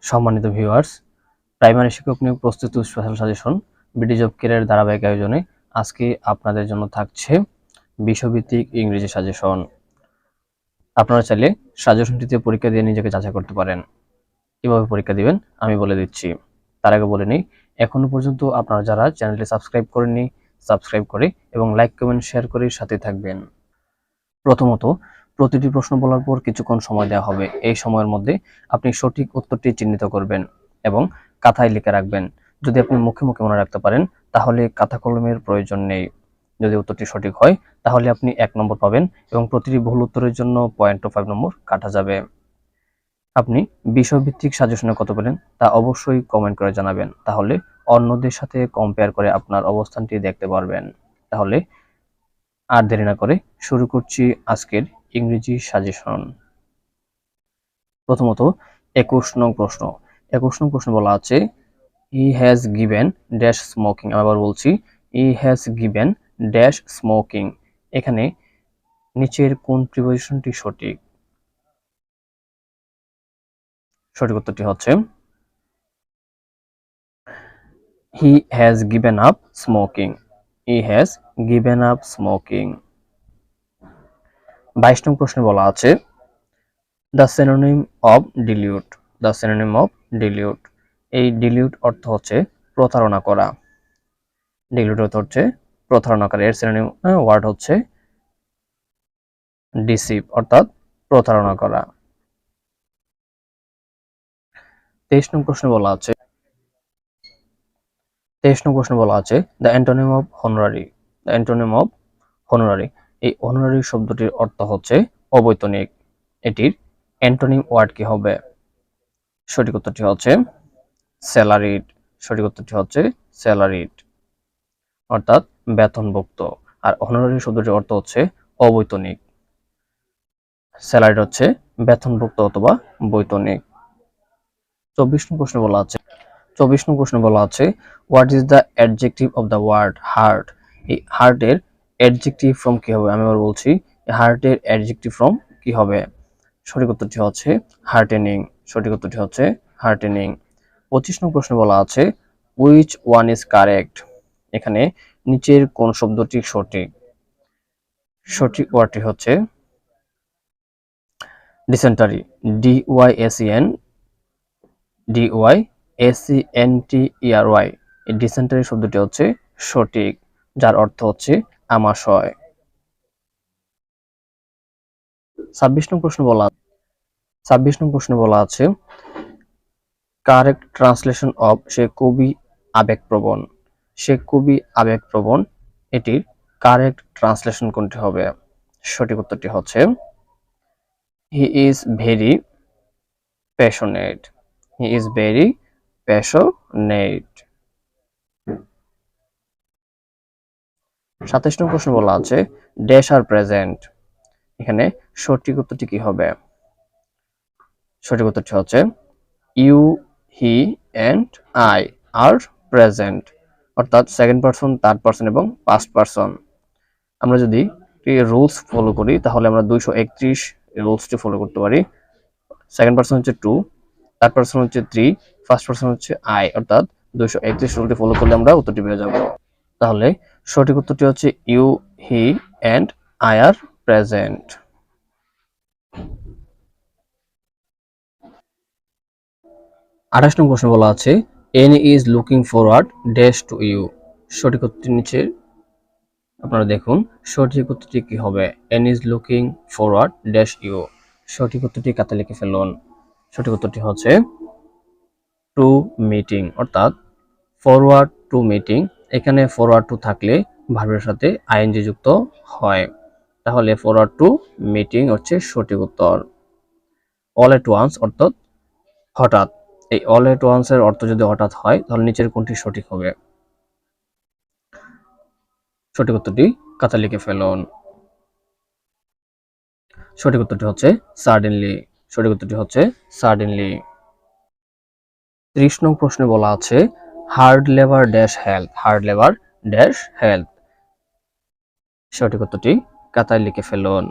সম্মানিত viewers, primary শিক্ষক নিয়োগ প্রস্তুতি special suggestion BD job career ধারাবাহিক আয়োজনে আজকে আপনাদের জন্য থাকছে বিষয়ভিত্তিক ইংরেজি সাজেশন। আপনারা চাইলে সাজেশনটিতে পরীক্ষা দিয়ে নিজেকে যাচাই করতে পারেন। কিভাবে পরীক্ষা দিবেন আমি বলে দিচ্ছি। তার আগে বলে নিই, এখনো পর্যন্ত আপনারা যারা চ্যানেলটি সাবস্ক্রাইব করেননি, সাবস্ক্রাইব করে এবং লাইক কমেন্ট শেয়ার করে সাথে থাকবেন। প্রথমত, প্রতিটি প্রশ্ন বলার পর কিছুক্ষণ সময় দেওয়া হবে। এই সময়ের মধ্যে আপনি সঠিক উত্তরটি চিহ্নিত করবেন এবং খাতায় লিখে রাখবেন। যদি আপনি মুখে মুখে মনে রাখতে পারেন তাহলে খাতা কলমের প্রয়োজন নেই। যদি উত্তরটি সঠিক হয় তাহলে আপনি 1 নম্বর পাবেন এবং প্রতিটি ভুল উত্তরের জন্য 0.5 নম্বর কাটা যাবে। আপনি বিষয়ভিত্তিক সাজেশনে কত পেলেন তা অবশ্যই কমেন্ট করে জানাবেন, তাহলে অন্যদের সাথে কম্পেয়ার করে আপনার অবস্থানটি দেখতে পারবেন। তাহলে আর দেরি না করে শুরু করছি আজকের ইংরেজি সাজেশন। প্রথমত 21 নং প্রশ্ন। 21 নং প্রশ্ন বলা আছে he has given dash smoking. আমি আবার বলছি, he has given dash smoking. এখানে নিচের কোন প্রিপোজিশনটি সঠিক? সঠিক উত্তরটি হচ্ছে he has given up smoking. He has given up smoking. 22 নং প্রশ্নে বলা আছে the synonym of dilute. The synonym of dilute. এই ডিলিউট অর্থ হচ্ছে প্রতারণা করা। ডিলিউট অর্থ হচ্ছে প্রতারণা করা। এর সিনোনিম ওয়ার্ড হচ্ছে ডিসিভ, অর্থাৎ প্রতারণা করা। 23 নং প্রশ্নে বলা আছে 23 নং প্রশ্নে বলা আছে the antonym of হনোরারি। The antonym of হনোরারি। এই হনোরারি শব্দটির অর্থ হচ্ছে অবৈতনিক। এটির অ্যান্টোনিম ওয়ার্ড কি হবে? সঠিক উত্তরটি হচ্ছে স্যালারিড। সঠিক উত্তরটি হচ্ছে স্যালারিড, অর্থাৎ বেতনভুক্ত। আর অনারারি শব্দটির অর্থ হচ্ছে অবৈতনিক। স্যালারিড হচ্ছে বেতনভুক্ত অথবা বৈতনিক। 24 নং প্রশ্নে বলা আছে 24 নং প্রশ্নে বলা আছে what is the adjective of the word heart. এই হার্টের অ্যাডজেক্টিভ ফর্ম কি হবে? আমি আবার বলছি, হার্টের অ্যাডজেক্টিভ ফর্ম কি হবে? সঠিক উত্তরটি হচ্ছে হার্টেনিং। সঠিক উত্তরটি হচ্ছে হার্টেনিং। 25 নং প্রশ্নে বলা আছে হুইচ ওয়ান ইজ কারেক্ট। এখানে নিচের কোন শব্দটি সঠিক? সঠিক ওয়ার্ডটি হচ্ছে ডিসেন্টারি। DYSEN DYSENTERY। এই ডিসেন্টারি শব্দটি হচ্ছে সঠিক, যার অর্থ হচ্ছে আমাশয়। 26 নং প্রশ্ন বলা 26 নং প্রশ্নে বলা আছে কারেক্ট ট্রান্সলেশন অফ সে কবি আবেগপ্রবণ। সে কবি আবেগপ্রবণ, এটির কারেক্ট ট্রান্সলেশন কোনটি হবে? সঠিক উত্তরটি হচ্ছে he is very passionate. He is very passionate. 27 নং প্রশ্ন বলা আছে ড্যাশ আর প্রেজেন্ট। এখানে সঠিক উত্তরটি কি হবে? সঠিক উত্তরটি হচ্ছে you, he and I are present, অর্থাৎ সেকেন্ড পারসন, থার্ড পারসন এবং ফার্স্ট পারসন। আমরা যদি রুলস ফলো করি তাহলে আমরা 231 রুলসটি ফলো করতে পারি। সেকেন্ড পারসন হচ্ছে 2, থার্ড পারসন হচ্ছে 3, ফার্স্ট পারসন হচ্ছে আই, অর্থাৎ 231 রুলটি ফলো করলে আমরা উত্তরটি পেয়ে যাব। তাহলে সঠিক উত্তরটি হচ্ছে you, he and I are present. 28 নং প্রশ্ন বলা আছে Ann is looking forward dash to you. সঠিক উত্তরটি নিচে আপনারা দেখুন। সঠিক উত্তরটি কি হবে? Ann is looking forward dash you. সঠিক উত্তরটি খাতায় লিখে ফেলুন। সঠিক উত্তরটি হচ্ছে টু মিটিং, অর্থাৎ ফরওয়ার্ড টু মিটিং। এখানে ফরওয়ার্ড টু থাকলে ভার্বের সাথে আইএনজি যুক্ত হয়, তাহলে ফরওয়ার্ড টু মিটিং হচ্ছে সঠিক উত্তর। অল এট ওয়ান্স অর্থাৎ হঠাৎ। এই অল এট ওয়ান্স এর অর্থ যদি হঠাৎ হয় তাহলে নিচের কোনটি সঠিক হবে? সঠিক উত্তরটি খাতায় লিখে ফেলুন। সঠিক উত্তরটি হচ্ছে সাডেনলি। সঠিক উত্তরটি হচ্ছে সাডেনলি। 30 নং প্রশ্নে বলা আছে hard labour dash health. Hard labour dash health. সঠিক উত্তরটি খাতায় লিখে ফেলুন।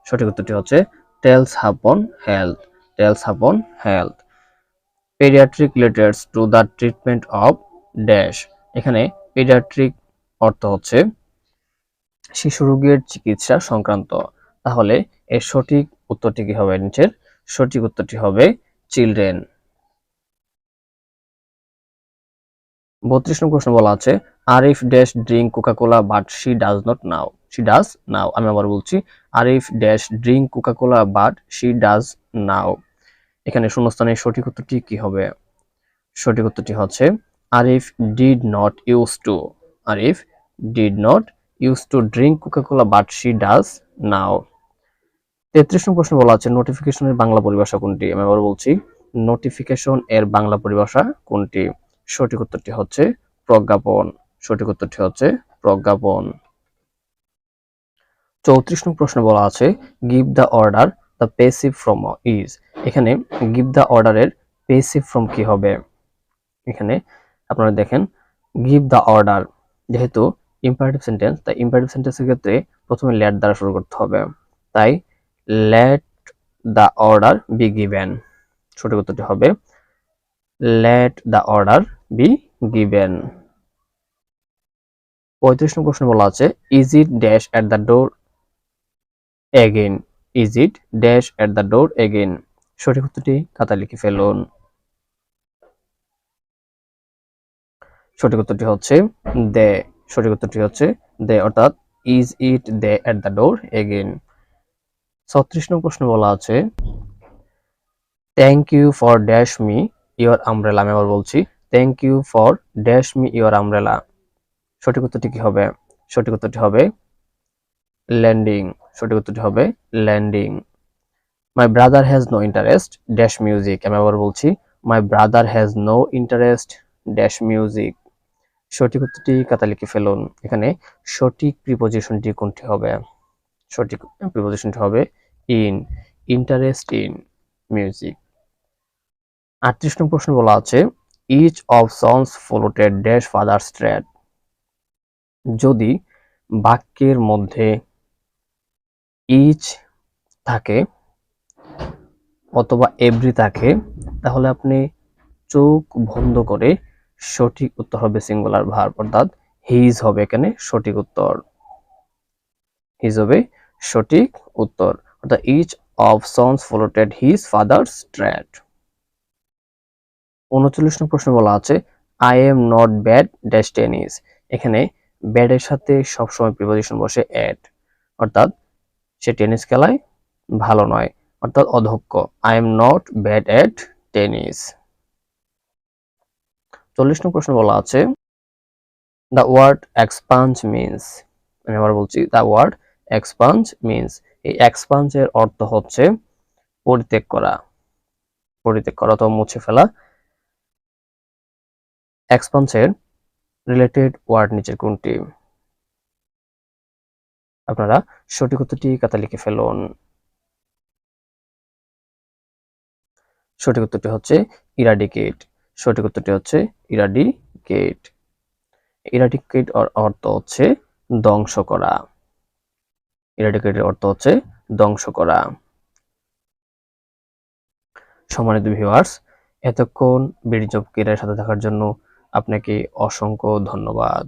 সঠিক উত্তরটি হচ্ছে টেলস আপন health. tells upon health. Pediatric relates to the treatment of dash. এখানে pediatric অর্থ হচ্ছে শিশু রোগের চিকিৎসা সংক্রান্ত। তাহলে এর সঠিক উত্তরটি কি হবে? নিচের সঠিক উত্তরটি হবে চিলড্রেন। 32 নম্বর প্রশ্ন বলা আছে Arif dash drink Coca Cola but she does now she. Does does নাও। আমি আবার বলছি Arif dash drink Coca Cola but she does now. এখানে শূন্যস্থানে সঠিক উত্তরটি কি হবে? সঠিক উত্তরটি হচ্ছে Arif did not use to. Arif did not use to drink Coca Cola but she does now. 33 নম্বর প্রশ্ন বলা আছে নোটিফিকেশনের বাংলা পরিভাষা কোনটি? আমি আবার বলছি নোটিফিকেশন এর বাংলা পরিভাষা কোনটি? সঠিক উত্তরটি হচ্ছে প্রজ্ঞাপন। সঠিক উত্তরটি হচ্ছে প্রজ্ঞাপন। 34 নম্বর প্রশ্ন বলা আছে give the order the passive form is. এখানে গিভ দ্য অর্ডারের পেসিভ ফর্ম কি হবে? এখানে আপনারা দেখেন গিভ দ্য অর্ডার যেহেতু ইম্পারেটিভ সেন্টেন্স, তাই ইম্পারেটিভ সেন্টেন্সের ক্ষেত্রে প্রথমে লেট দ্বারা শুরু করতে হবে। তাই let the order be given. সঠিক উত্তরটি হবে let the order be given. 35 নম্বর প্রশ্ন বলা আছে is it dash at the door again. Is it dash at the door again. সঠিক উত্তরটি খাতায় লিখে ফেলুন। সঠিক উত্তরটি হচ্ছে দে। সঠিক উত্তরটি হচ্ছে দে, অর্থাৎ is it they at the door again. 36 নম্বর প্রশ্ন বলা আছে thank you for dash me your umbrella. আমি আবার বলছি thank you for dash me your umbrella. সঠিক উত্তরটি কি হবে? সঠিক উত্তরটি হবে ল্যান্ডিং। সঠিক উত্তরটি হবে landing. My brother has no interest dash music. আমি আবার বলছি my brother has no interest dash music. সঠিক উত্তরটি খাতায় লিখে ফেলুন। এখানে সঠিক প্রিপোজিশনটি কোনটি হবে? সঠিক প্রিপোজিশনটি হবে ইন। Interest in music. 38 নম্বর প্রশ্ন বলা আছে each of sons followed dash father's trade. যদি বাক্যের মধ্যে ইচ থাকে অথবা এভরি থাকে তাহলে আপনি চোখ বন্ধ করে সঠিক উত্তর হবে সিঙ্গুলার ভার্ব, অর্থাৎ হিজ হবে এখানে সঠিক উত্তর। হিজ হবে সঠিক উত্তর, অর্থাৎ each of sons followed his father's trade. 39 নম্বর প্রশ্ন বলা আছে I am not bad dash tennis. এখানে ব্যাড এর সাথে সবসময় প্রিপোজিশন বসে এট, অর্থাৎ সে টেনিস খেলায় ভালো নয়, অর্থাৎ অধক্ষ। I am not bad at tennis. 40 নম্বর প্রশ্ন বলা আছে দ্য ওয়ার্ড এক্সপাঞ্জ মিন্স। আমি আবার বলছি দ্য ওয়ার্ড এক্সপাঞ্জ মিন্স। এই এক্সপাঞ্জ এর অর্থ হচ্ছে পরিত্যাগ করা, পরিত্যাগ করা অথবা মুছে ফেলা। এক্সপাঞ্জ এর রিলেটেড ওয়ার্ড নিচের কোনটি? আপনারা সঠিক উত্তরটি খাতায় লিখে ফেলুন। সঠিক উত্তরটি হচ্ছে ইরাডিকেট। সঠিক উত্তরটি হচ্ছে ইরাডিকেট। ইরাডিকেট অর্থ হচ্ছে ধ্বংস করা। ইরাডিকেটের অর্থ হচ্ছে ধ্বংস করা। সম্মানিত ভিউয়ার্স, এতক্ষণ বিডি জব ক্যারিয়ারের সাথে থাকার জন্য আপনাকে অসংখ্য ধন্যবাদ।